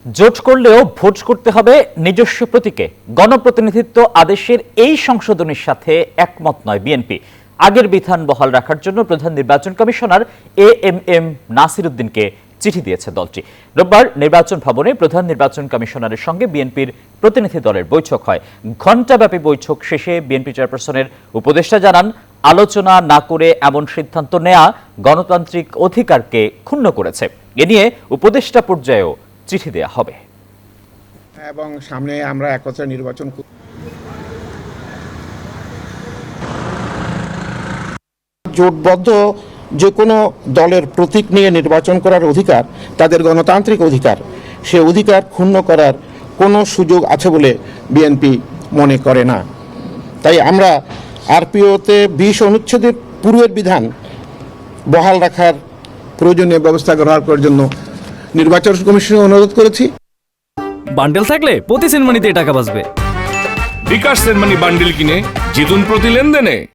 জোট করলেও ভোট করতে হবে নিজস্ব প্রতীকে। গণপ্রতিনিধিত্ব আদেশের এই সংশোধনীর সাথে একমত নয় বিএনপি। আগের বিধান বহাল রাখার জন্য প্রধান নির্বাচন কমিশনার এএমএম নাসির উদ্দিনকে চিঠি দিয়েছে দলটি। রোববার নির্বাচন ভবনে প্রধান নির্বাচন কমিশনারের সঙ্গে বিএনপির প্রতিনিধি দলের বৈঠক হয়। ঘণ্টাব্যাপী বৈঠক শেষে বিএনপি চেয়ারপারসনের উপদেষ্টা জানান, আলোচনা না করে এমন সিদ্ধান্ত নেওয়া গণতান্ত্রিক অধিকারকে ক্ষুণ্ণ করেছে। এ নিয়ে উপদেষ্টা পর্যায়েও চিঠি দেওয়া হবে এবং সামনে আমরা একত্রে নির্বাচন জোটবদ্ধ যে কোনো দলের প্রতীক নিয়ে নির্বাচন করার অধিকার তাদের গণতান্ত্রিক অধিকার। সে অধিকার ক্ষুণ্ণ করার কোনো সুযোগ আছে বলে বিএনপি মনে করে না। তাই আমরা আরপিওতে 20 অনুচ্ছেদের পূর্বের বিধান বহাল রাখার প্রয়োজনীয় ব্যবস্থা গ্রহণ করার জন্য নির্বাচন কমিশনে অনুরোধ করেছি। বান্ডেল থাকলে প্রতি সেনমানিতে টাকা বাঁচবে। বিকাশ সেনমানি বান্ডেল কিনে জিতুন প্রতি লেনদেনে।